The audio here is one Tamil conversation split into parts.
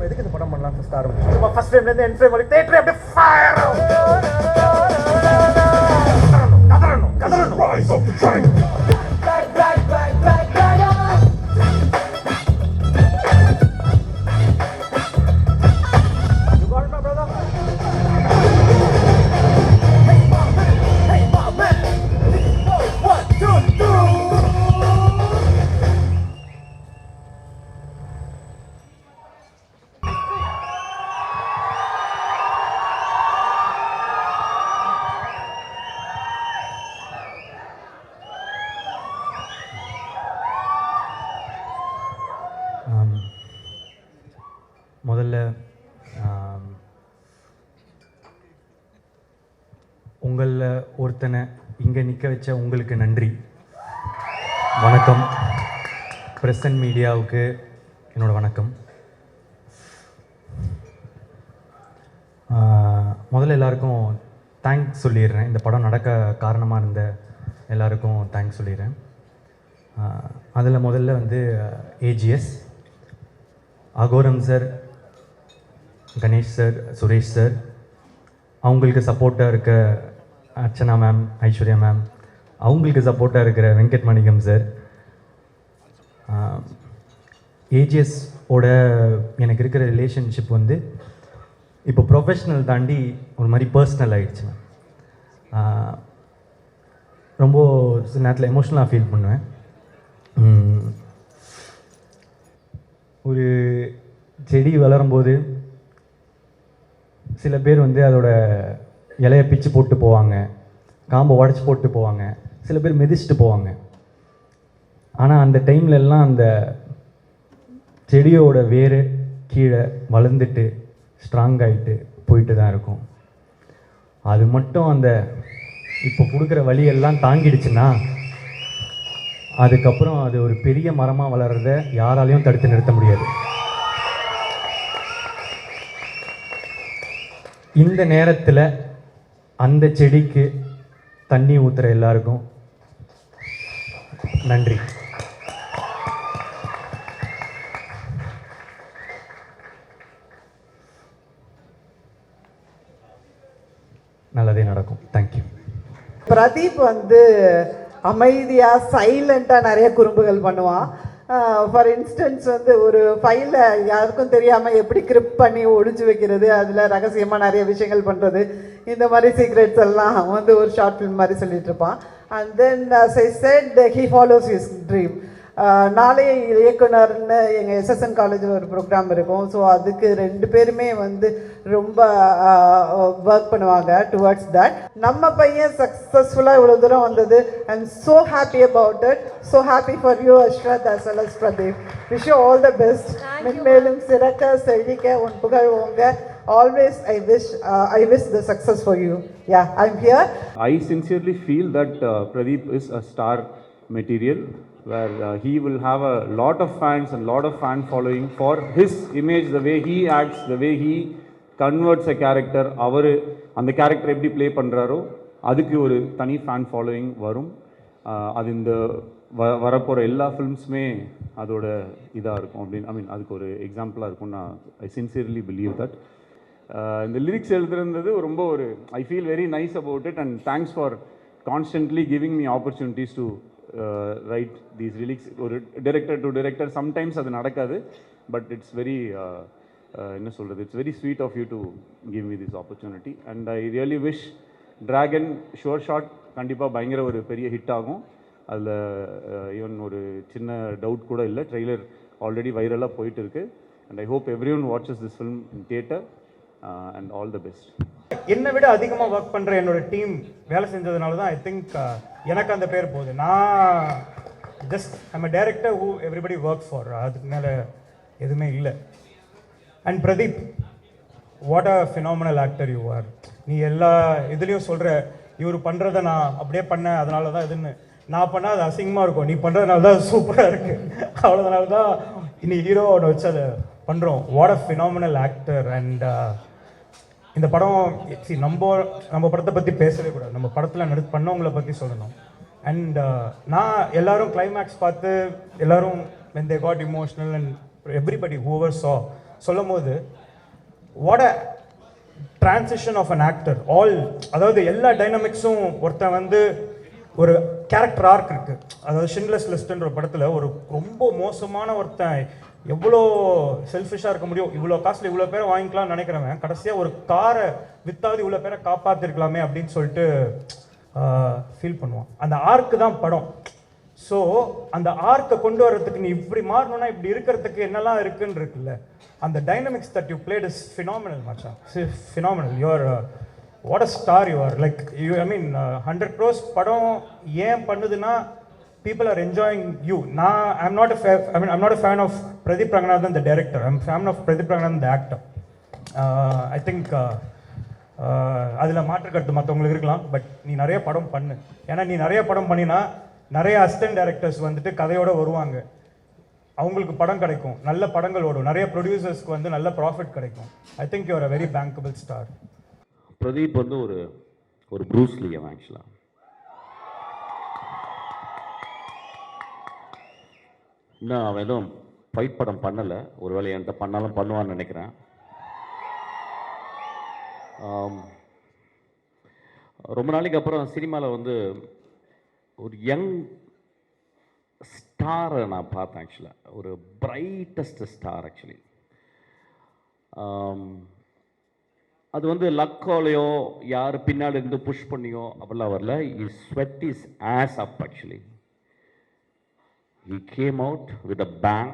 எதுக்கு இந்த படம் பண்ணலாம் ஃபர்ஸ்ட் ஆரம்பிச்சு சும்மா ஃபர்ஸ்ட் டைம்ல இருந்து எண்ட் ஃப்ரேம் வரைக்கும் தியேட்டர் அப்படியே ஃபயர் கதறணும் ரைஸ் ஆஃப் தி ட்ரைன் முதல்ல உங்களில் ஒருத்தனை இங்கே நிற்க வச்ச உங்களுக்கு நன்றி. வணக்கம். ப்ரெஸ் அண்ட் மீடியாவுக்கு என்னோட வணக்கம். முதல்ல எல்லாருக்கும் தேங்க்ஸ் சொல்லிடுறேன். இந்த படம் நடக்க காரணமாக இருந்த எல்லாருக்கும் தேங்க்ஸ் சொல்லிடுறேன். அதில் முதல்ல வந்து AGS, Agoram sir, Ganesh sir, Suresh sir, அவங்களுக்கு சப்போர்ட்டாக இருக்க அர்ச்சனா மேம், ஐஸ்வர்யா மேம், அவங்களுக்கு சப்போர்ட்டாக இருக்கிற வெங்கட் மணிகம் சார். ஏஜிஎஸோட எனக்கு இருக்கிற ரிலேஷன்ஷிப் வந்து இப்போ ப்ரொஃபஷ்னல் தாண்டி ஒரு மாதிரி பர்சனல் ஆகிடுச்சு. ரொம்ப சில நேரத்தில் எமோஷ்னலாக ஃபீல் பண்ணுவேன். ஒரு செடி வளரும்போது சில பேர் வந்து அதோட இலையை பிச்சு போட்டு போவாங்க, காம்பை உடச்சி போட்டு போவாங்க, சில பேர் மிதிச்சுட்டு போவாங்க. ஆனால் அந்த டைம்லெல்லாம் அந்த செடியோட வேர் கீழே வளர்ந்துட்டு ஸ்ட்ராங் ஆகிட்டு போயிட்டு தான் இருக்கும். அது மட்டும் அந்த இப்போ கொடுக்குற வழியெல்லாம் தாங்கிடுச்சுன்னா அதுக்கப்புறம் அது ஒரு பெரிய மரமாக வளர்கிறத யாராலையும் தடுத்து நிறுத்த முடியாது. இந்த நேரத்தில் அந்த செடிக்கு தண்ணி ஊற்றுற எல்லாருக்கும் நன்றி. நல்லதே நடக்கும். தேங்க்யூ. பிரதீப் வந்து அமைதியாக சைலண்ட்டாக நிறைய குறும்புகள் பண்ணுவான். ஃபார் இன்ஸ்டன்ஸ் வந்து ஒரு ஃபைலை யாருக்கும் தெரியாமல் எப்படி கிரிப் பண்ணி ஒழிச்சு வைக்கிறது, அதில் ரகசியமாக நிறைய விஷயங்கள் பண்ணுறது, இந்த மாதிரி சீக்ரெட்ஸ் எல்லாம் வந்து ஒரு ஷார்ட் ஃபிலிம் மாதிரி சொல்லிட்டு இருப்பான். And then as I said, he follows his dream. நாளைய இயக்குனர்னு எங்கள் எஸ்எஸ்என் காலேஜில் ஒரு ப்ரோக்ராம் இருக்கும். ஸோ அதுக்கு 2 பேருமே வந்து ரொம்ப ஒர்க் பண்ணுவாங்க டுவர்ட்ஸ் தட். நம்ம பையன் சக்ஸஸ்ஃபுல்லாக இவ்வளோ தூரம் வந்தது. I am so happy about it. So happy for you Ashrath as well as Pradeep. Wish you all the best. மென்மேலும் சிறக்க செழிக்க உன் புகழ் ஓங்க. Always I wish the success for you. Yeah, I'm here. I sincerely feel that Pradeep is a star material where he will have a lot of fans and lot of fan following for his image, the way he acts, the way he converts a character. அவர் அந்த கேரக்டர் எப்படி ப்ளே பண்ணுறாரோ அதுக்கு ஒரு தனி ஃபேன் ஃபாலோயிங் வரும். அது இந்த வரப்போகிற எல்லா ஃபிலிம்ஸுமே அதோட இதாக இருக்கும் அப்படின்னு அதுக்கு ஒரு எக்ஸாம்பிளாக இருக்கும். நான் ஐ சின்சியர்லி பிலீவ் தட். இந்த லிரிக்ஸ் எழுதுறது ரொம்ப ஒரு I feel very nice about it. And thanks for constantly giving me opportunities to write these lyrics. ஒரு டைரக்டர் டு டைரக்டர் சம்டைம்ஸ் அது நடக்காது. பட் இட்ஸ் வெரி என்ன சொல்கிறது, it's very sweet of you to give me this opportunity. And I really wish Dragon sure shot கண்டிப்பாக பயங்கர ஒரு பெரிய ஹிட் ஆகும். அதில் ஈவன் ஒரு சின்ன டவுட் கூட இல்லை. ட்ரெய்லர் ஆல்ரெடி வைரலாக போயிட்டு இருக்கு. And I hope every one watches this film in theatre. And all the best. என்னை விட அதிகமாக ஒர்க் பண்ணுற என்னோட டீம் வேலை செஞ்சதுனால தான் ஐ திங்க் எனக்கு அந்த பேர் போகுது. நான் just I'm a director who everybody work for. அதுக்கு மேலே எதுவுமே இல்லை. And Pradeep, what a phenomenal actor you are. நீ எல்லா இதுலேயும் சொல்கிற இவர் பண்ணுறதை நான் அப்படியே பண்ணேன் அதனால தான் இதுன்னு. நான் பண்ணால் அது அசிங்கமாக இருக்கும், நீ பண்ணுறதுனால தான் சூப்பராக இருக்குது. அவ்வளோதனால தான் இன்னைக்கு ஹீரோவோட வச்சு அதை பண்ணுறோம். What a phenomenal actor. And இந்த படம் நம்ம படத்தை பற்றி பேசவே கூடாது, நம்ம படத்தில் பண்ணவங்களை பற்றி சொல்லணும். அண்ட் நான் எல்லாரும் கிளைமேக்ஸ் பார்த்து எல்லாரும் when they got emotional and everybody whoever saw சொல்லும் போது what a transition of an actor அதாவது எல்லா டைனமிக்ஸும் ஒருத்தன் வந்து ஒரு கேரக்டர் ஆர்க் இருக்கு. அதாவது ஷின்லெஸ் லிஸ்ட்ன்ற படத்தில் ஒரு ரொம்ப மோசமான ஒருத்தன் எவ்வளோ செல்ஃபிஷாக இருக்க முடியும், இவ்வளோ காஸ்ட்ல இவ்வளோ பேரை வாங்கிக்கலாம்னு நினைக்கிறவன் கடைசியாக ஒரு காரை வித்தாவது இவ்வளோ பேரை காப்பாற்றிருக்கலாமே அப்படின்னு சொல்லிட்டு ஃபீல் பண்ணுவான். அந்த ஆர்க்கு தான் படம். ஸோ அந்த ஆர்க்கை கொண்டு வர்றதுக்கு நீ இப்படி மாறணும்னா இப்படி இருக்கிறதுக்கு என்னெல்லாம் இருக்குன்னு இருக்குல்ல, அந்த dynamics that you played is phenomenal மச்சான், phenomenal. You are what a star you are. Like you I mean 100 crores படம் ஏன் பண்ணுதுன்னா people are enjoying you. I'm not a fan of Pradeep Ranganathan the director. I'm a fan of Pradeep Ranganathan the actor. I think அதில் மாற்று கருத்து மற்றவங்களுக்கு இருக்கலாம், பட் நீ நிறைய படம் பண்ணு. ஏன்னா நீ நிறைய படம் பண்ணினா நிறைய அசிஸ்டன்ட் டைரக்டர்ஸ் வந்துட்டு கதையோட வருவாங்க, அவங்களுக்கு படம் கிடைக்கும், நல்ல படங்கள் ஓடும், நிறைய ப்ரொடியூசர்ஸ்க்கு வந்து நல்ல ப்ராஃபிட் கிடைக்கும். I think you are a very bankable star. Pradeep வந்து ஒரு ப்ரூஸ்லி அவன் ஆக்சுவலாக. இன்னும் அவன் எதுவும் ஃபைட் படம் பண்ணலை, ஒருவேளை என்கிட்ட பண்ணாலும் பண்ணுவான்னு நினைக்கிறேன். ரொம்ப நாளைக்கு அப்புறம் சினிமாவில் வந்து ஒரு யங் ஸ்டாரை நான் பார்த்தேன் ஆக்சுவலாக, ஒரு பிரைட்டஸ்ட் ஸ்டார் ஆக்சுவலி. அது வந்து லக்கோலையோ யார் பின்னாடி இருந்து புஷ் பண்ணியோ அப்படிலாம் வரல. Is sweat is as up actually. He came out with a bang,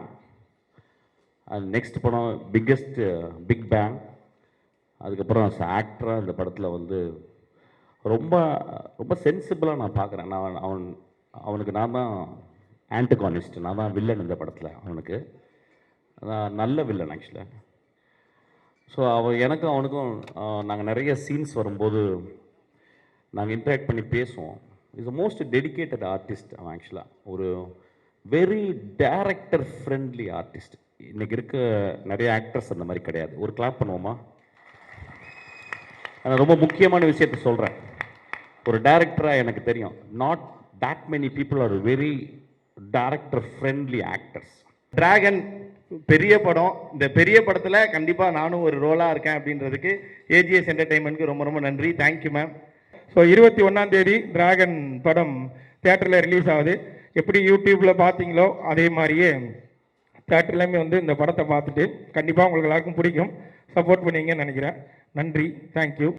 and next படம் பிக் பேங். அதுக்கப்புறம் ஆக்டராக இந்த படத்தில் வந்து ரொம்ப ரொம்ப சென்சிபிளாக நான் பார்க்குறேன். அவனுக்கு நான் தான் ஆன்டகானிஸ்ட், நான் தான் வில்லன் இந்த படத்தில். அவனுக்கு நான் நல்ல வில்லன் ஆக்சுவலாக. ஸோ எனக்கும் அவனுக்கும் நாங்கள் நிறைய சீன்ஸ் வரும்போது நாங்கள் இன்ட்ராக்ட் பண்ணி பேசுவோம். Is a most dedicated artist அவன் ஆக்சுவலாக. ஒரு வெரி டைரக்டர் ஃப்ரெண்ட்லி ஆர்டிஸ்ட். இன்றைக்கி இருக்க நிறைய ஆக்டர்ஸ் அந்த மாதிரி கிடையாது. ஒரு கிளாப் பண்ணுவோமா? நான் ரொம்ப முக்கியமான விஷயத்த சொல்கிறேன். ஒரு டைரக்டராக எனக்கு தெரியும், not that many people are very director friendly actors. Dragon பெரிய படம். இந்த பெரிய படத்தில் கண்டிப்பாக நானும் ஒரு ரோலாக இருக்கேன் அப்படின்றதுக்கு ஏஜிஎஸ் என்டர்டெயின்மெண்ட்க்கு ரொம்ப ரொம்ப நன்றி. Thank you ma'am. ஸோ 21 டிராகன் படம் தியேட்டரில் ரிலீஸ் ஆகுது. எப்படி யூடியூப்பில் பார்த்தீங்களோ அதே மாதிரியே தியேட்டர்லையுமே வந்து இந்த படத்தை பார்த்துட்டு கண்டிப்பாக உங்களுக்கு எல்லாருக்கும் பிடிக்கும், சப்போர்ட் பண்ணுவீங்கன்னு நினைக்கிறேன். நன்றி, தேங்க்யூ.